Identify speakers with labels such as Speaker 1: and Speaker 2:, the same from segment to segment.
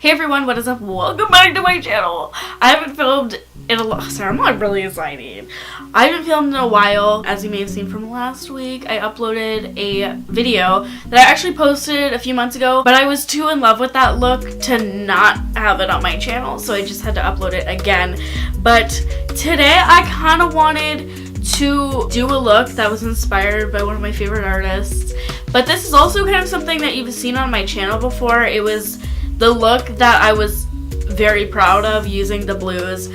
Speaker 1: Hey everyone, what is up? Welcome back to my channel. I haven't filmed in a lot. Sorry, I'm not really excited. I haven't filmed in a while. As you may have seen from last week, I uploaded a video that I actually posted a few months ago, but I was too in love with that look to not have it on my channel, so I just had to upload it again. But today I kind of wanted to do a look that was inspired by one of my favorite artists, but this is also kind of something that you've seen on my channel before. It was the look that I was very proud of, using the blues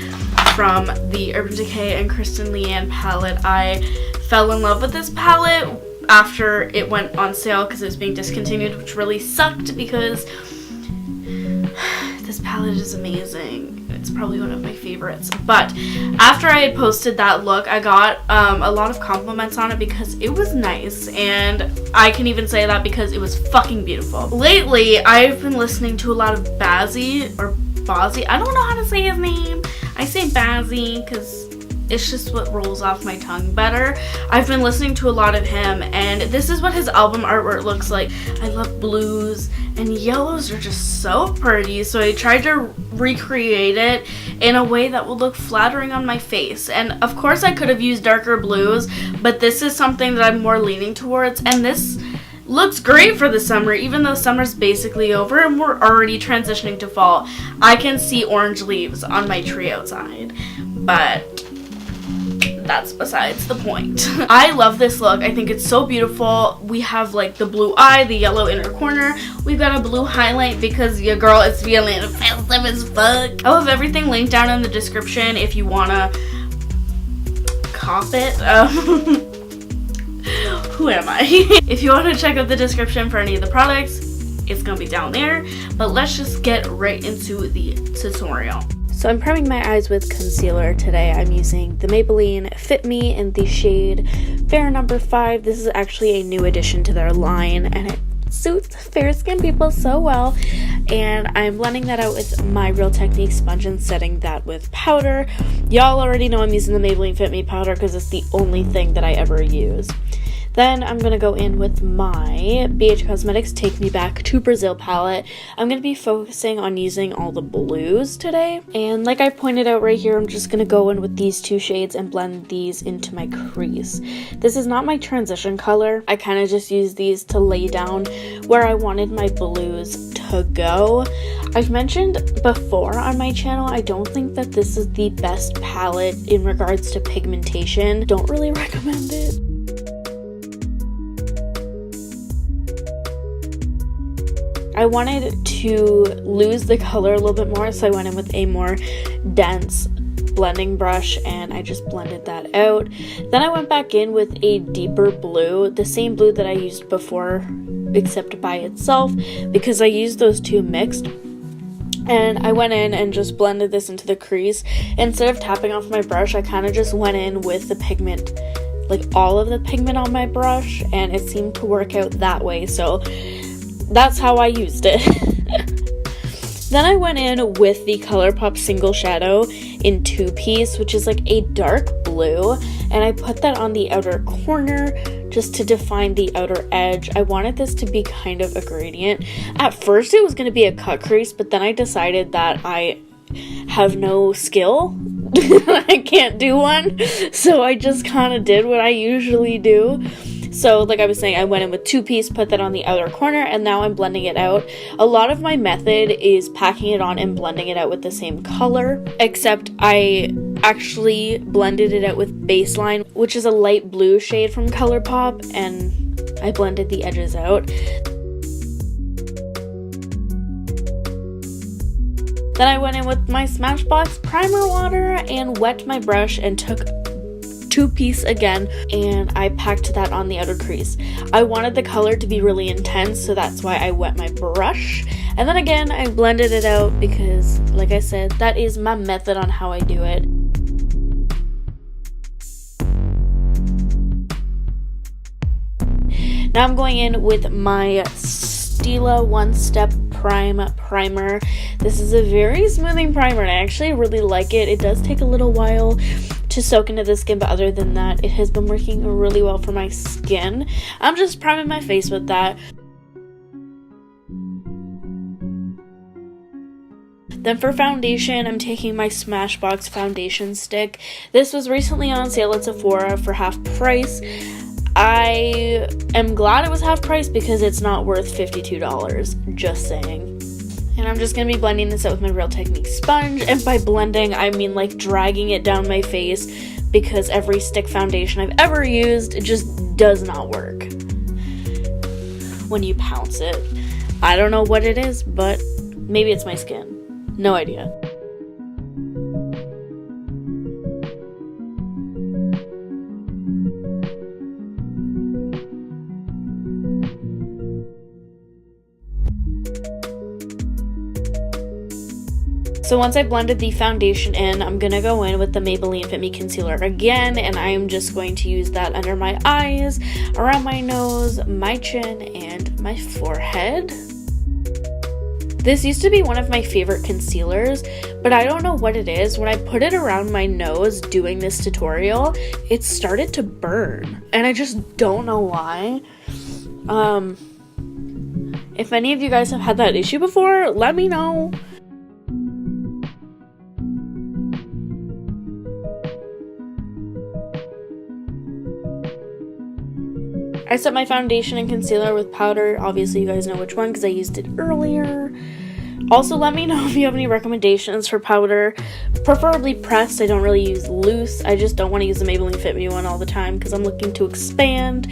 Speaker 1: from the Urban Decay and Kristen Leanne palette. I fell in love with this palette after it went on sale because it was being discontinued, which really sucked because this palette is amazing. It's probably one of my favorites. But after I had posted that look, I got a lot of compliments on it because it was nice, and I can even say that because it was fucking beautiful. Lately, I've been listening to a lot of bazzi, or bazzi. I don't know how to say his name. I say bazzi because it's just what rolls off my tongue better. I've been listening to a lot of him, and this is what his album artwork looks like. I love blues, and yellows are just so pretty, so I tried to recreate it in a way that would look flattering on my face. And of course I could have used darker blues, but this is something that I'm more leaning towards, and this looks great for the summer. Even though summer's basically over and we're already transitioning to fall, I can see orange leaves on my tree outside, but that's besides the point. I love this look. I think it's so beautiful. We have like the blue eye, the yellow inner corner. We've got a blue highlight because your girl is feeling offensive as fuck. I'll have everything linked down in the description if you wanna cop it. Who am I? If you want to check out the description for any of the products, it's gonna be down there. But let's just get right into the tutorial. So I'm priming my eyes with concealer today. I'm using the Maybelline Fit Me in the shade Fair No. 5. This is actually a new addition to their line, and it suits fair skin people so well. And I'm blending that out with my Real Technique sponge and setting that with powder. Y'all already know I'm using the Maybelline Fit Me powder because it's the only thing that I ever use. Then I'm going to go in with my BH Cosmetics Take Me Back to Brazil palette. I'm going to be focusing on using all the blues today. And like I pointed out right here, I'm just going to go in with these two shades and blend these into my crease. This is not my transition color. I kind of just use these to lay down where I wanted my blues to go. I've mentioned before on my channel, I don't think that this is the best palette in regards to pigmentation. Don't really recommend it. I wanted to lose the color a little bit more, so I went in with a more dense blending brush and I just blended that out. Then I went back in with a deeper blue, the same blue that I used before except by itself, because I used those two mixed. And I went in and just blended this into the crease. Instead of tapping off my brush, I kind of just went in with the pigment, like all of the pigment on my brush, and it seemed to work out that way, so that's how I used it. Then I went in with the ColourPop Single Shadow in 2-piece, which is like a dark blue, and I put that on the outer corner just to define the outer edge. I wanted this to be kind of a gradient. At first it was going to be a cut crease, but then I decided that I have no skill. I can't do one, so I just kind of did what I usually do. So like I was saying, I went in with 2-piece, put that on the outer corner, and now I'm blending it out. A lot of my method is packing it on and blending it out with the same color, except I actually blended it out with Bassline, which is a light blue shade from ColourPop, and I blended the edges out. Then I went in with my Smashbox primer water and wet my brush and took 2-piece again, and I packed that on the outer crease. I wanted the color to be really intense, so that's why I wet my brush. And then again, I blended it out because, like I said, that is my method on how I do it. Now I'm going in with my Stila One Step Primer. This is a very smoothing primer, and I actually really like it. It does take a little while to soak into the skin, but other than that, it has been working really well for my skin. I'm just priming my face with that. Then for foundation, I'm taking my Smashbox foundation stick. This was recently on sale at Sephora for half price. I am glad it was half price because it's not worth $52, just saying. And I'm just going to be blending this out with my Real Technique sponge. And by blending, I mean like dragging it down my face because every stick foundation I've ever used, it just does not work when you pounce it. I don't know what it is, but maybe it's my skin. No idea. So once I blended the foundation in, I'm going to go in with the Maybelline Fit Me Concealer again, and I'm just going to use that under my eyes, around my nose, my chin, and my forehead. This used to be one of my favorite concealers, but I don't know what it is. When I put it around my nose doing this tutorial, it started to burn, and I just don't know why. If any of you guys have had that issue before, let me know. I set my foundation and concealer with powder. Obviously, you guys know which one because I used it earlier. Also, let me know if you have any recommendations for powder. Preferably pressed. I don't really use loose. I just don't want to use the Maybelline Fit Me one all the time because I'm looking to expand.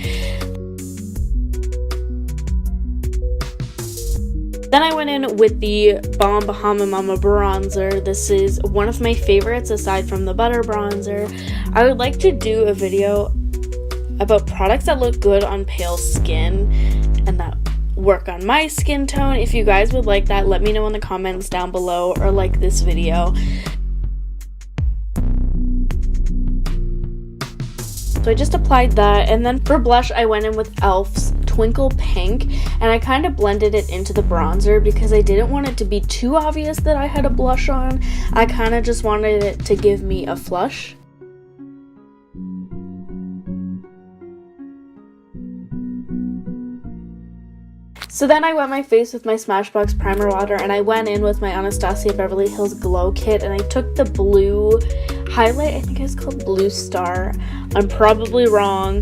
Speaker 1: Then I went in with the Balm Bahama Mama bronzer. This is one of my favorites aside from the butter bronzer. I would like to do a video about products that look good on pale skin and that work on my skin tone. If you guys would like that, let me know in the comments down below or like this video. So I just applied that, and then for blush I went in with e.l.f.'s Twinkle Pink, and I kind of blended it into the bronzer because I didn't want it to be too obvious that I had a blush on. I kind of just wanted it to give me a flush. So then I wet my face with my Smashbox primer water, and I went in with my Anastasia Beverly Hills Glow Kit, and I took the blue highlight. I think it's called Blue Star. I'm probably wrong.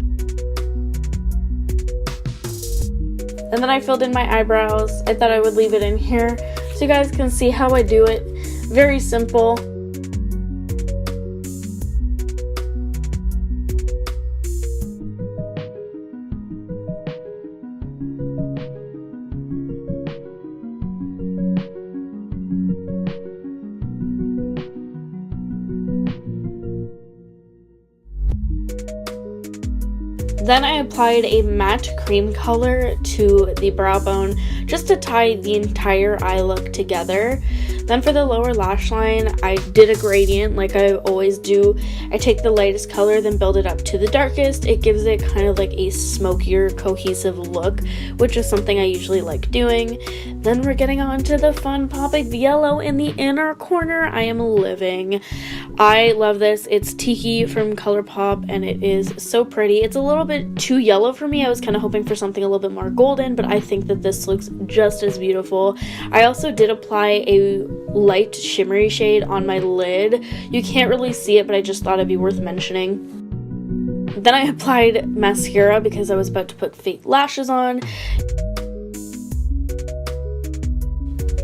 Speaker 1: And then I filled in my eyebrows. I thought I would leave it in here so you guys can see how I do it. Very simple. Then I applied a matte cream color to the brow bone just to tie the entire eye look together. Then for the lower lash line, I did a gradient like I always do. I take the lightest color, then build it up to the darkest. It gives it kind of like a smokier, cohesive look, which is something I usually like doing. Then we're getting on to the fun pop of yellow in the inner corner. I am living. I love this. It's Tiki from Colourpop, and it is so pretty. It's a little bit too yellow for me. I was kind of hoping for something a little bit more golden, but I think that this looks just as beautiful. I also did apply a light shimmery shade on my lid. You can't really see it, but I just thought it'd be worth mentioning. Then I applied mascara because I was about to put fake lashes on.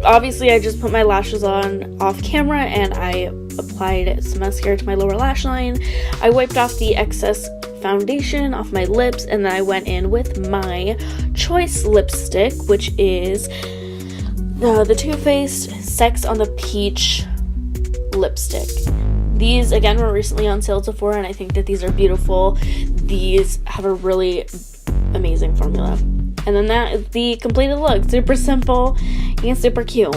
Speaker 1: Obviously, I just put my lashes on off camera and I applied some mascara to my lower lash line. I wiped off the excess foundation off my lips, and then I went in with my choice lipstick, which is the Too Faced Sex on the Peach lipstick. These again were recently on sale at Sephora, and I think that these are beautiful. These have a really amazing formula. And then that is the completed look. Super simple and super cute.